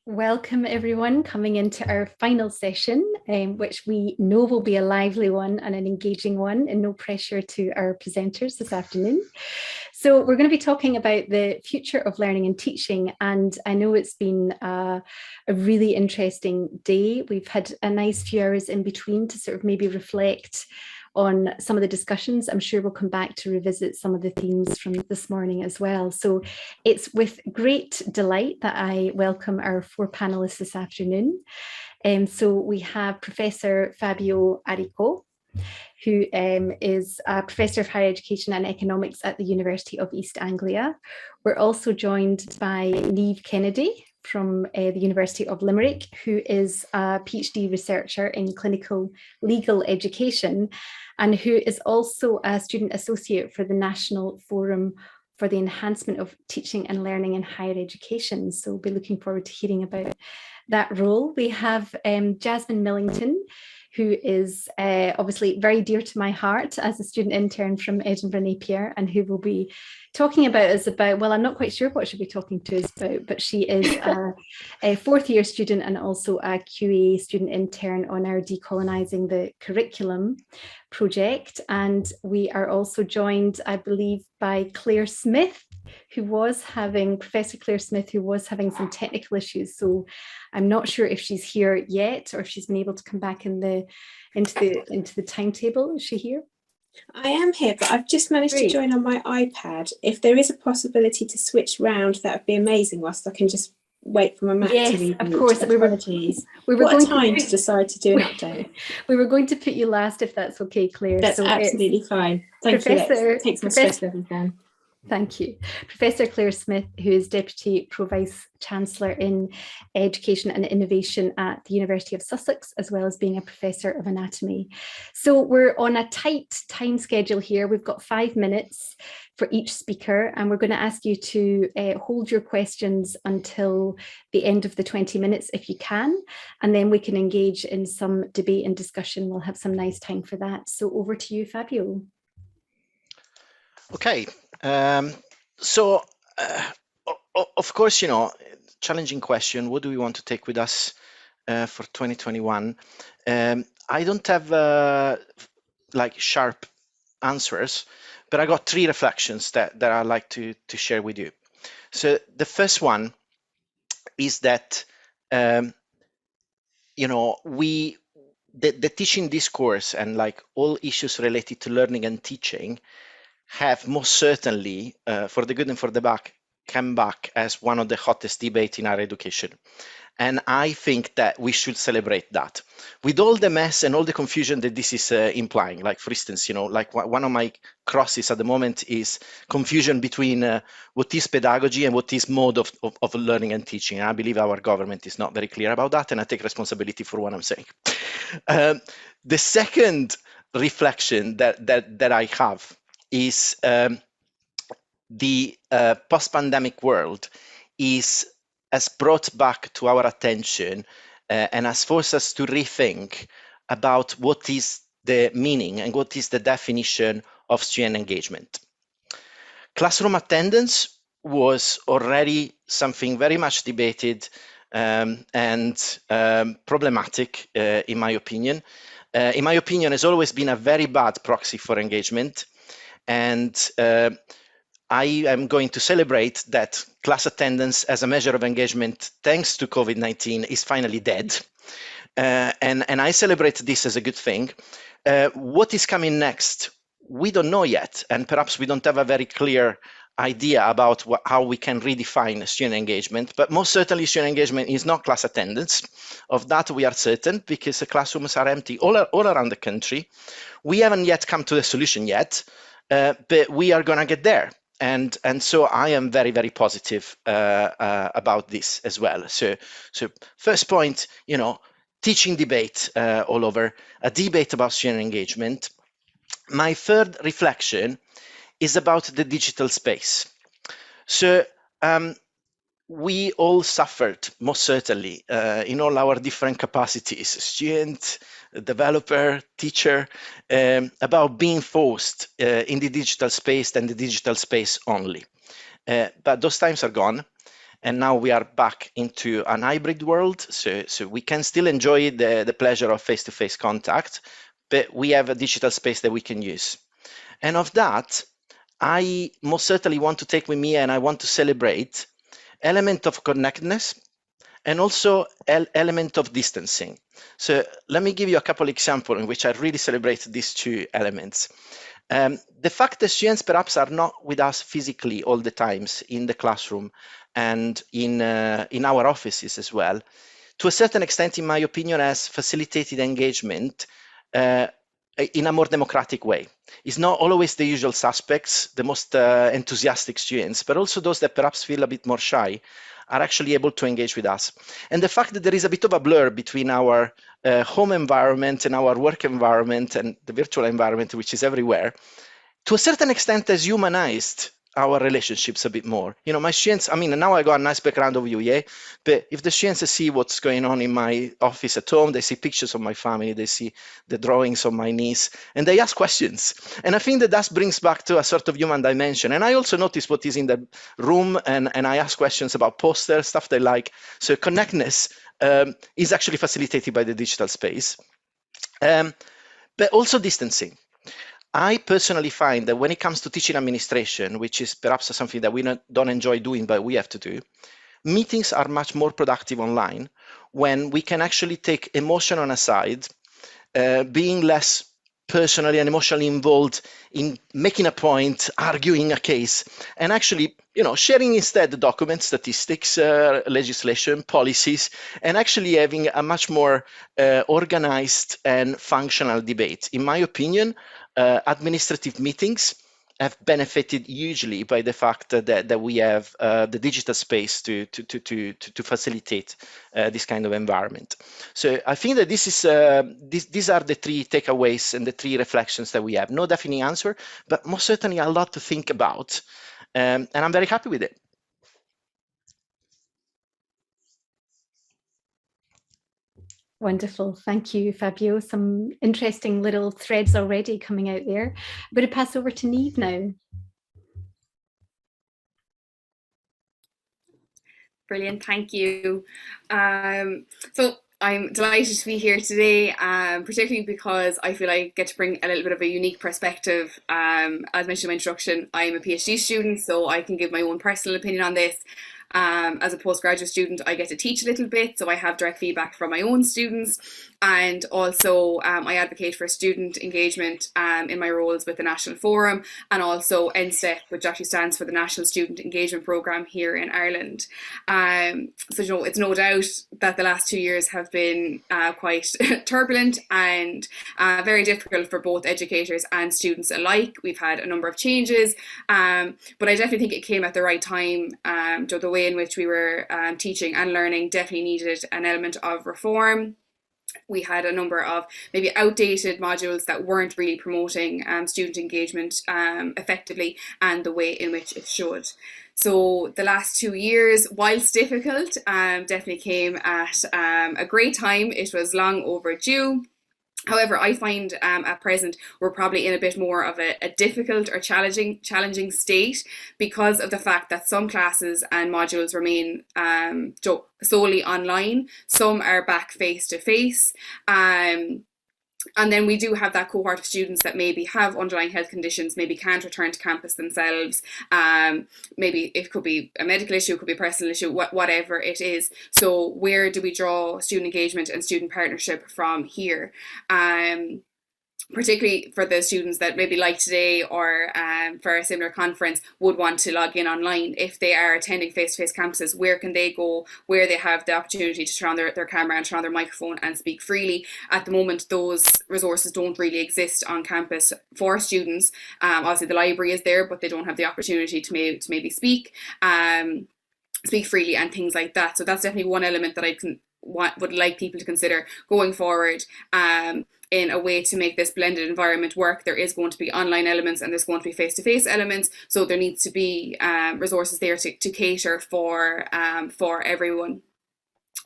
Welcome everyone coming into our final session, which we know will be a lively one and an engaging one, and no pressure to our presenters this afternoon. So we're going to be talking about the future of learning and teaching, and I know it's been a really interesting day. We've had a nice few hours in between to sort of maybe reflect on some of the discussions. I'm sure we'll come back to revisit some of the themes from this morning as well. So it's with great delight that I welcome our four panelists this afternoon. So we have Professor Fabio Arico, who is a Professor of Higher Education and Economics at the University of East Anglia. We're also joined by Niamh Kennedy from the University of Limerick, who is a PhD researcher in clinical legal education and who is also a student associate for the National Forum for the Enhancement of Teaching and Learning in Higher Education. So we'll be looking forward to hearing about that role. We have Jasmine Millington, who is obviously very dear to my heart as a student intern from Edinburgh, Napier, and who will be talking about, well, I'm not quite sure what she'll be talking to us about, but she is a fourth year student and also a QA student intern on our Decolonising the Curriculum project. And we are also joined, I believe, by Claire Smith, Professor Claire Smith, who was having some technical issues. So I'm not sure if she's here yet or if she's been able to come back into the timetable. Is she here? I am here, but I've just managed to join on my iPad. If there is a possibility to switch round, that would be amazing, whilst I can just wait for my Mac to reboot. Yes, of course. Apologies. We were what going to decide to do an update. We were going to put you last, if that's okay, Claire. That's absolutely fine. Thank you. That takes my stress levels down. Thank you. Professor Claire Smith, who is Deputy Pro-Vice Chancellor in Education and Innovation at the University of Sussex, as well as being a Professor of Anatomy. So we're on a tight time schedule here. We've got 5 minutes for each speaker, and we're going to ask you to hold your questions until the end of the 20 minutes if you can, and then we can engage in some debate and discussion. We'll have some nice time for that. So over to you, Fabio. Okay. Of course, challenging question. What do we want to take with us for 2021? I don't have sharp answers, but I got 3 reflections that I'd like to share with you. So the first one is that the teaching discourse and all issues related to learning and teaching have most certainly, for the good and for the bad, come back as one of the hottest debates in our education. And I think that we should celebrate that. With all the mess and all the confusion that this is implying, for instance, one of my crosses at the moment is confusion between what is pedagogy and what is mode of learning and teaching. And I believe our government is not very clear about that, and I take responsibility for what I'm saying. The second reflection that I have is the post-pandemic world has brought back to our attention and has forced us to rethink about what is the meaning and what is the definition of student engagement. Classroom attendance was already something very much debated and problematic, in my opinion. In my opinion, has always been a very bad proxy for engagement. And I am going to celebrate that class attendance as a measure of engagement, thanks to COVID-19, is finally dead. And I celebrate this as a good thing. What is coming next? We don't know yet. And perhaps we don't have a very clear idea about how we can redefine student engagement. But most certainly, student engagement is not class attendance. Of that, we are certain, because the classrooms are empty all around the country. We haven't yet come to the solution yet. But we are going to get there. And so I am very, very positive about this as well. So first point, teaching debate all over, a debate about student engagement. My third reflection is about the digital space. So we all suffered, most certainly, in all our different capacities, student, developer, teacher, about being forced in the digital space and the digital space only. But those times are gone. and now we are back into an hybrid world. So we can still enjoy the pleasure of face-to-face contact, but we have a digital space that we can use. And of that, I most certainly want to take with me, and I want to celebrate element of connectedness and also element of distancing. So let me give you a couple examples in which I really celebrate these two elements. The fact that students perhaps are not with us physically all the times in the classroom and in our offices as well, to a certain extent, in my opinion, has facilitated engagement in a more democratic way. It's not always the usual suspects, the most enthusiastic students, but also those that perhaps feel a bit more shy are actually able to engage with us. And the fact that there is a bit of a blur between our home environment and our work environment and the virtual environment, which is everywhere, to a certain extent has humanized our relationships a bit more. You know, my students, I mean, now I got a nice background of you, yeah? But if the students see what's going on in my office at home, they see pictures of my family, they see the drawings of my niece, and they ask questions. And I think that brings back to a sort of human dimension. And I also notice what is in the room, and I ask questions about posters, stuff they like. So connectedness is actually facilitated by the digital space. But also distancing. I personally find that when it comes to teaching administration, which is perhaps something that we don't enjoy doing, but we have to do, meetings are much more productive online when we can actually take emotion on a side, being less personally and emotionally involved in making a point, arguing a case, and actually, you know, sharing instead the documents, statistics, legislation, policies, and actually having a much more organized and functional debate. In my opinion, administrative meetings have benefited hugely by the fact that we have the digital space to facilitate this kind of environment. So I think that this is these are the three takeaways and the three reflections that we have. No definite answer, but most certainly a lot to think about, and I'm very happy with it. Wonderful. Thank you, Fabio. Some interesting little threads already coming out there. I'm going to pass over to Niamh now. Brilliant. Thank you. So I'm delighted to be here today, particularly because I feel I get to bring a little bit of a unique perspective. As mentioned in my introduction, I'm a PhD student, so I can give my own personal opinion on this. As a postgraduate student, I get to teach a little bit, so I have direct feedback from my own students, and also I advocate for student engagement in my roles with the National Forum, and also NSTEP, which actually stands for the National Student Engagement Programme here in Ireland. So, you know, it's no doubt that the last 2 years have been quite turbulent and very difficult for both educators and students alike. We've had a number of changes, but I definitely think it came at the right time. The way in which we were teaching and learning definitely needed an element of reform. We had a number of maybe outdated modules that weren't really promoting student engagement effectively and the way in which it should. So the last 2 years, whilst difficult, definitely came at a great time. It was long overdue. However, I find at present we're probably in a bit more of a difficult or challenging state because of the fact that some classes and modules remain solely online. Some are back face to face. And then we do have that cohort of students that maybe have underlying health conditions, maybe can't return to campus themselves. Maybe it could be a medical issue, it could be a personal issue, whatever it is. So where do we draw student engagement and student partnership from here? Particularly for the students that maybe like today or for a similar conference would want to log in online. If they are attending face-to-face campuses, where can they go where they have the opportunity to turn on their camera and turn on their microphone and speak freely? At the moment, those resources don't really exist on campus for students. Obviously the library is there, but they don't have the opportunity to maybe speak freely and things like that. So that's definitely one element that I would like people to consider going forward. In a way to make this blended environment work. There is going to be online elements and there's going to be face-to-face elements, so there needs to be resources there to cater for everyone.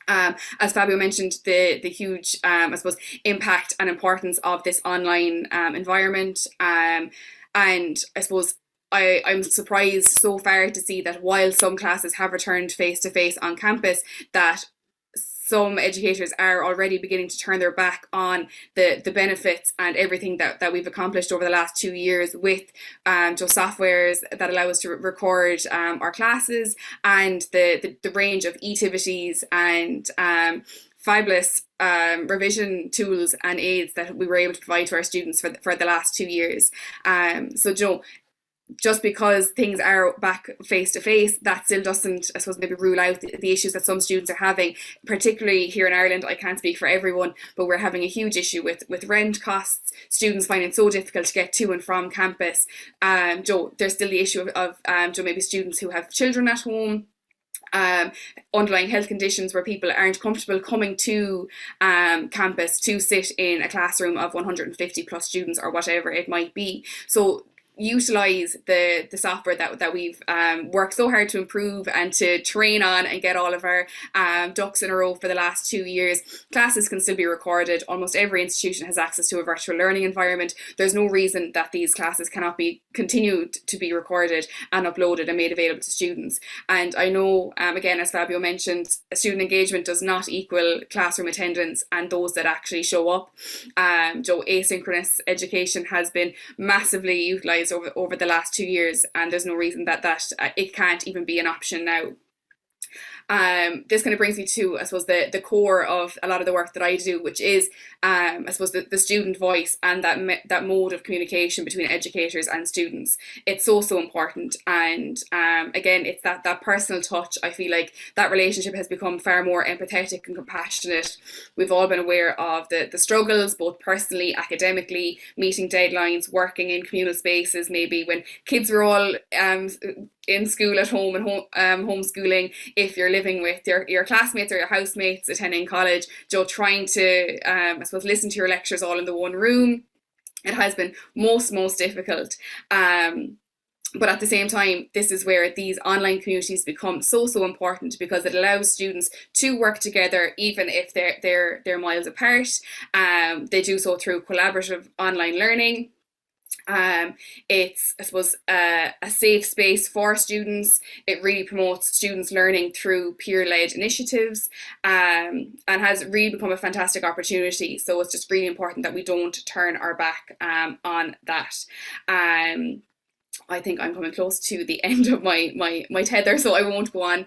As Fabio mentioned, the huge, I suppose, impact and importance of this online environment, and I suppose I'm surprised so far to see that while some classes have returned face-to-face on campus, that some educators are already beginning to turn their back on the benefits and everything that we've accomplished over the last 2 years with just softwares that allow us to record our classes, and the range of e-activities and fabulous revision tools and aids that we were able to provide to our students for the last 2 years. So Joe, just because things are back face to face, that still doesn't, I suppose, maybe rule out the issues that some students are having, particularly here in Ireland. I can't speak for everyone, but we're having a huge issue with rent costs, students finding it so difficult to get to and from campus. Joe, there's still the issue of Joe, maybe students who have children at home, underlying health conditions where people aren't comfortable coming to campus to sit in a classroom of 150 plus students or whatever it might be. So utilize the software that we've worked so hard to improve and to train on and get all of our ducks in a row for the last 2 years. Classes can still be recorded. Almost every institution has access to a virtual learning environment. There's no reason that these classes cannot be continued to be recorded and uploaded and made available to students. And I know, again, as Fabio mentioned, student engagement does not equal classroom attendance and those that actually show up. Joe, asynchronous education has been massively utilised over the last 2 years, and there's no reason that it can't even be an option now. This kind of brings me to, I suppose, the core of a lot of the work that I do, which is, I suppose, the student voice and that mode of communication between educators and students. It's so important, and again, it's that personal touch. I feel like that relationship has become far more empathetic and compassionate. We've all been aware of the struggles, both personally, academically, meeting deadlines, working in communal spaces, maybe when kids were all in school at home and homeschooling, if you're living with your classmates or your housemates attending college, Joe, trying to I suppose listen to your lectures all in the one room. It has been most difficult. But at the same time, this is where these online communities become so important, because it allows students to work together even if they're miles apart. They do so through collaborative online learning. It's, I suppose, a safe space for students. It really promotes students learning through peer-led initiatives, and has really become a fantastic opportunity. So it's just really important that we don't turn our back on that. I think I'm coming close to the end of my tether, so I won't go on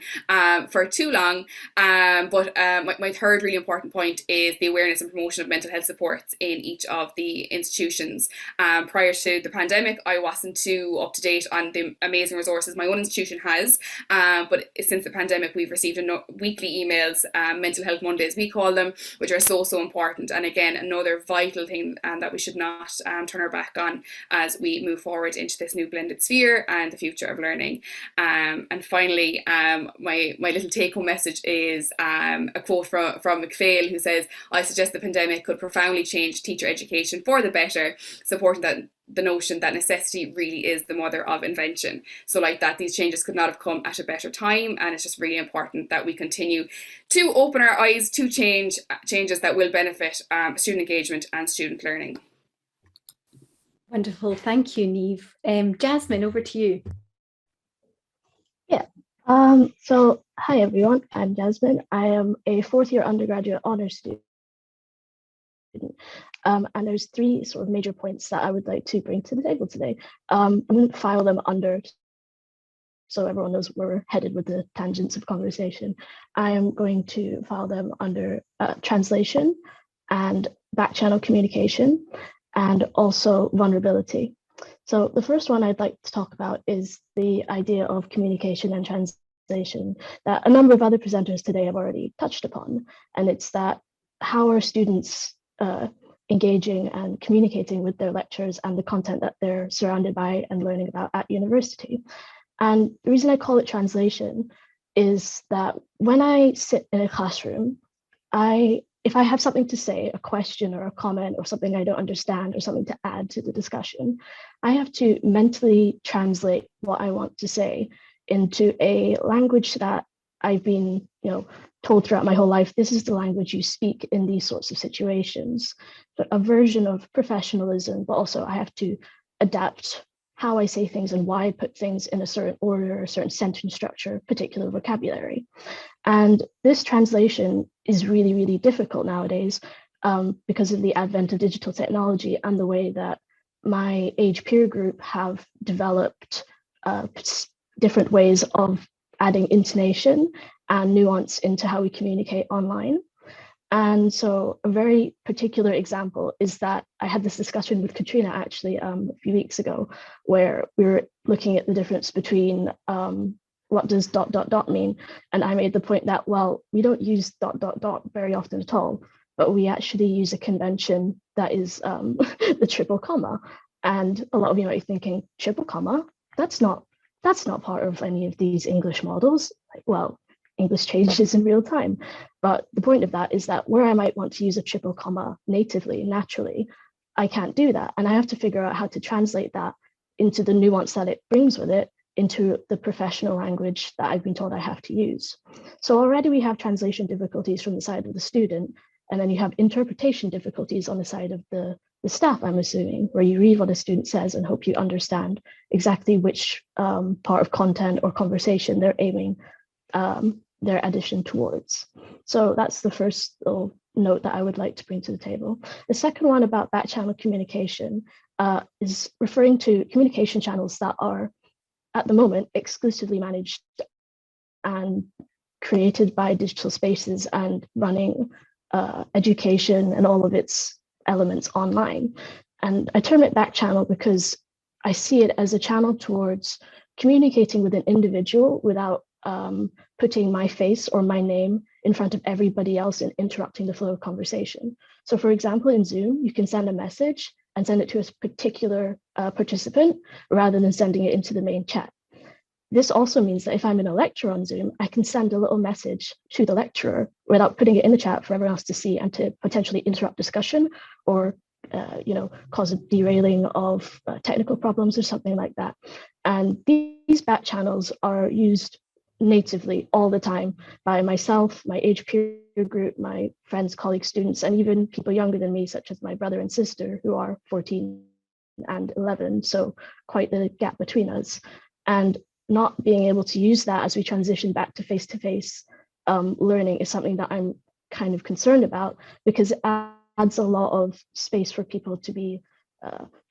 for too long. But my third really important point is the awareness and promotion of mental health supports in each of the institutions. Prior to the pandemic, I wasn't too up to date on the amazing resources my own institution has. But since the pandemic, we've received weekly emails, Mental Health Mondays we call them, which are so important. And again, another vital thing that we should not turn our back on as we move forward into this new blended sphere and the future of learning. And finally, my little take-home message is a quote from McPhail, who says, "I suggest the pandemic could profoundly change teacher education for the better, supporting the notion that necessity really is the mother of invention." So like that, these changes could not have come at a better time, and it's just really important that we continue to open our eyes to changes that will benefit student engagement and student learning. Wonderful, thank you, Niamh. Jasmine, over to you. Yeah, so hi everyone, I'm Jasmine. I am a fourth year undergraduate honours student. And there's three sort of major points that I would like to bring to the table today. I'm going to file them under, so everyone knows where we're headed with the tangents of conversation. I am going to file them under translation and back-channel communication, and also vulnerability. So the first one I'd like to talk about is the idea of communication and translation that a number of other presenters today have already touched upon. And it's that how are students engaging and communicating with their lecturers and the content that they're surrounded by and learning about at university. And the reason I call it translation is that when I sit in a classroom, if I have something to say, a question or a comment or something I don't understand or something to add to the discussion, I have to mentally translate what I want to say into a language that I've been, told throughout my whole life. This is the language you speak in these sorts of situations. But a version of professionalism, but also I have to adapt how I say things and why I put things in a certain order, a certain sentence structure, particular vocabulary. And this translation is really, really difficult nowadays because of the advent of digital technology and the way that my age peer group have developed different ways of adding intonation and nuance into how we communicate online. And so a very particular example is that I had this discussion with Katrina actually a few weeks ago, where we were looking at the difference between what does ... mean? And I made the point that, well, we don't use ... very often at all, but we actually use a convention that is the triple comma. And a lot of you might be thinking, triple comma? That's not part of any of these English models. Like, well, English changes in real time. But the point of that is that where I might want to use a triple comma natively, naturally, I can't do that. And I have to figure out how to translate that into the nuance that it brings with it into the professional language that I've been told I have to use. So already we have translation difficulties from the side of the student, and then you have interpretation difficulties on the side of the staff, I'm assuming, where you read what a student says and hope you understand exactly which part of content or conversation they're aiming their addition towards. So that's the first little note that I would like to bring to the table. The second one about back channel communication is referring to communication channels that are at the moment exclusively managed and created by digital spaces and running education and all of its elements online. And I term it back channel because I see it as a channel towards communicating with an individual without putting my face or my name in front of everybody else and interrupting the flow of conversation. So for example, in Zoom, you can send a message and send it to a particular participant rather than sending it into the main chat. This also means that if I'm in a lecture on Zoom, I can send a little message to the lecturer without putting it in the chat for everyone else to see and to potentially interrupt discussion or cause a derailing of technical problems or something like that. And these back channels are used natively all the time by myself, my age peer group, my friends, colleagues, students, and even people younger than me, such as my brother and sister, who are 14 and 11, so quite the gap between us. And not being able to use that as we transition back to face-to-face learning is something that I'm kind of concerned about, because it adds a lot of space for people to be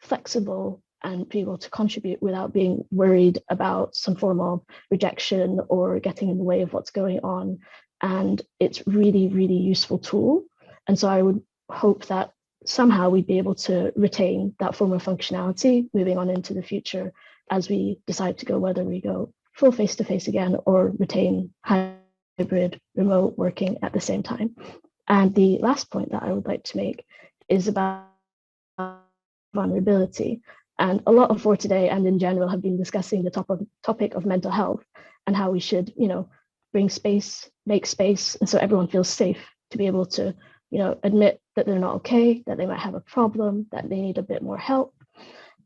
flexible and be able to contribute without being worried about some form of rejection or getting in the way of what's going on. And it's really, really useful tool. And so I would hope that somehow we'd be able to retain that form of functionality moving on into the future as we decide to go, whether we go full face-to-face again or retain hybrid remote working at the same time. And the last point that I would like to make is about vulnerability. And a lot of for today and in general have been discussing the topic of mental health and how we should, bring space, make space, and so everyone feels safe to be able to, admit that they're not okay, that they might have a problem, that they need a bit more help.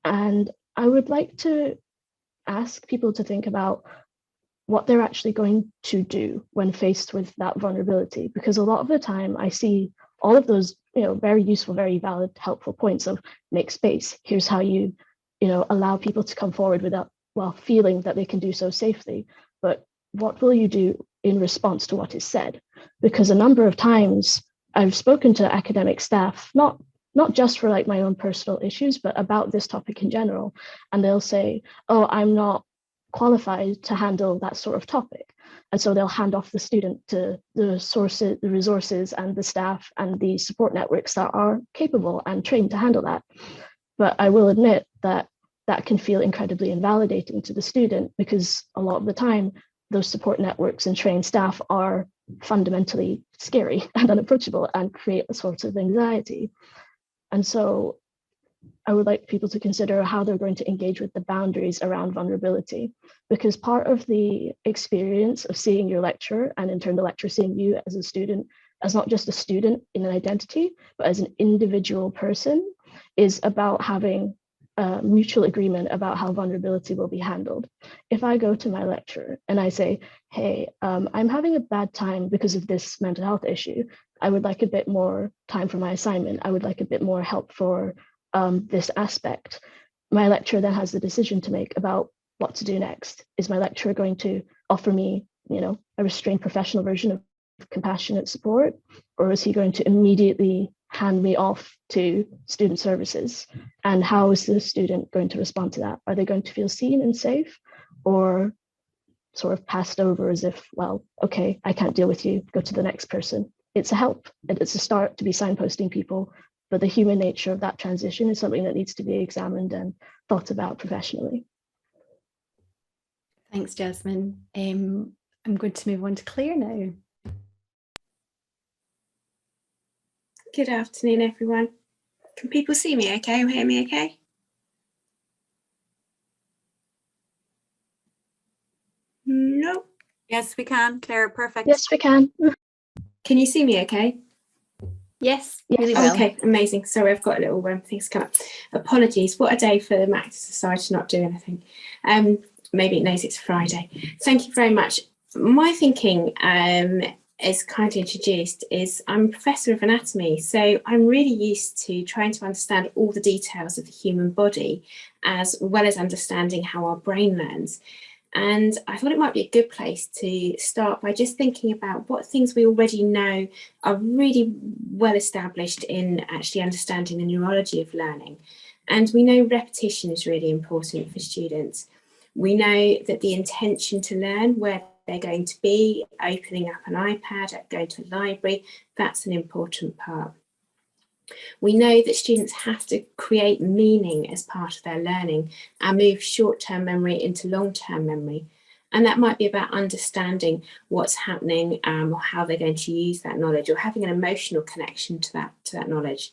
And I would like to ask people to think about what they're actually going to do when faced with that vulnerability, because a lot of the time I see all of those, very useful, very valid, helpful points of make space. Here's how you, allow people to come forward without, feeling that they can do so safely. But what will you do in response to what is said? Because a number of times I've spoken to academic staff, not just for like my own personal issues, but about this topic in general. And they'll say, oh, I'm not qualified to handle that sort of topic. And so they'll hand off the student to the sources, the resources and the staff and the support networks that are capable and trained to handle that. But I will admit that that can feel incredibly invalidating to the student, because a lot of the time those support networks and trained staff are fundamentally scary and unapproachable and create a sort of anxiety. And so I would like people to consider how they're going to engage with the boundaries around vulnerability, because part of the experience of seeing your lecturer, and in turn the lecturer seeing you as a student, as not just a student in an identity, but as an individual person, is about having a mutual agreement about how vulnerability will be handled. If I go to my lecturer and I say, hey, I'm having a bad time because of this mental health issue, I would like a bit more time for my assignment, I would like a bit more help for this aspect. my lecturer then has the decision to make about what to do next. Is my lecturer going to offer me, a restrained professional version of compassionate support, or is he going to immediately hand me off to student services? And how is the student going to respond to that? Are they going to feel seen and safe, or sort of passed over as if, well, okay, I can't deal with you, go to the next person? It's a help, and it's a start to be signposting people, but the human nature of that transition is something that needs to be examined and thought about professionally. Thanks, Jasmine. I'm going to move on to Claire now. Good afternoon, everyone. Can people see me okay or hear me okay? No. Yes, we can, Claire, perfect. Yes, we can. Can you see me okay? Yes, really well. Okay, amazing. Sorry, I've got a little things come up. Apologies. What a day for the Mac to decide to not do anything. Maybe it knows it's Friday. Thank you very much. My thinking, as kind of introduced, is I'm a professor of anatomy, so I'm really used to trying to understand all the details of the human body, as well as understanding how our brain learns. And I thought it might be a good place to start by just thinking about what things we already know are really well established in actually understanding the neurology of learning. And we know repetition is really important for students. We know that the intention to learn, where they're going to be, opening up an iPad, going to a library, that's an important part. We know that students have to create meaning as part of their learning and move short-term memory into long-term memory. And that might be about understanding what's happening or how they're going to use that knowledge, or having an emotional connection to that knowledge.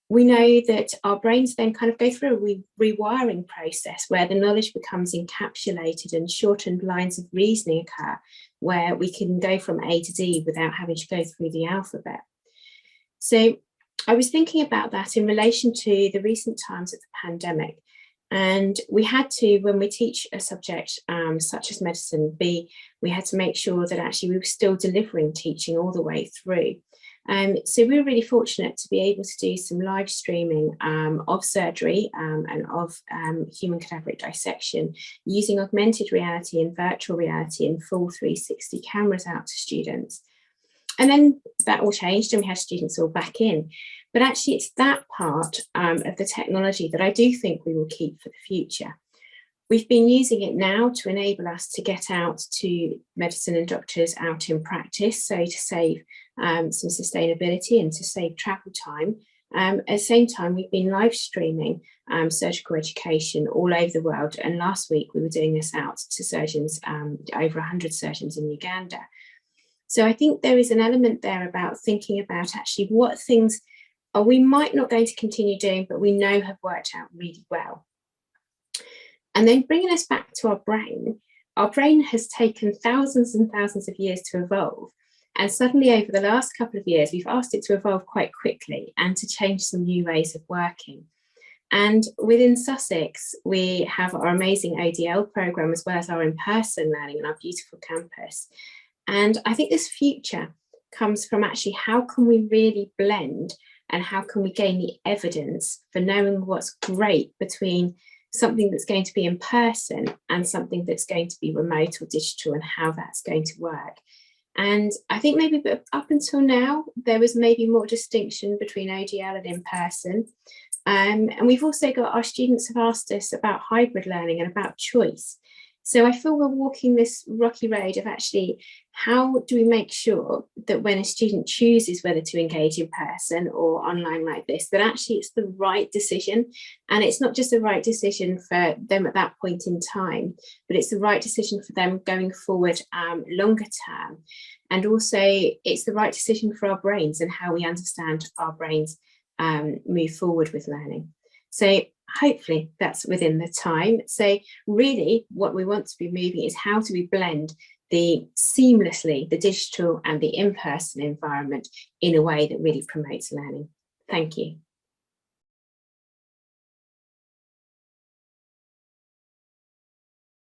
We know that our brains then kind of go through a rewiring process where the knowledge becomes encapsulated and shortened lines of reasoning occur, where we can go from A to D without having to go through the alphabet. So I was thinking about that in relation to the recent times of the pandemic. And we had to, when we teach a subject such as medicine, we had to make sure that actually we were still delivering teaching all the way through. So we were really fortunate to be able to do some live streaming of surgery and of human cadaveric dissection using augmented reality and virtual reality and full 360 cameras out to students. And then that all changed and we had students all back in. But actually it's that part of the technology that I do think we will keep for the future. We've been using it now to enable us to get out to medicine and doctors out in practice, so to save some sustainability and to save travel time. At the same time, we've been live streaming surgical education all over the world. And last week we were doing this out to surgeons, over 100 surgeons in Uganda. So I think there is an element there about thinking about actually what things are we might not going to continue doing, but we know have worked out really well. And then bringing us back to our brain has taken thousands and thousands of years to evolve. And suddenly over the last couple of years, we've asked it to evolve quite quickly and to change some new ways of working. And within Sussex, we have our amazing ODL programme as well as our in-person learning in our beautiful campus. And I think this future comes from actually how can we really blend and how can we gain the evidence for knowing what's great between something that's going to be in person and something that's going to be remote or digital, and how that's going to work. And I think maybe up until now, there was maybe more distinction between ODL and in person. And we've also got our students have asked us about hybrid learning and about choice. So I feel we're walking this rocky road of actually how do we make sure that when a student chooses whether to engage in person or online like this, that actually it's the right decision. And it's not just the right decision for them at that point in time, but it's the right decision for them going forward longer term. And also it's the right decision for our brains and how we understand our brains move forward with learning. So hopefully that's within the time. So really what we want to be moving is how do we blend seamlessly the digital and the in-person environment in a way that really promotes learning. Thank you.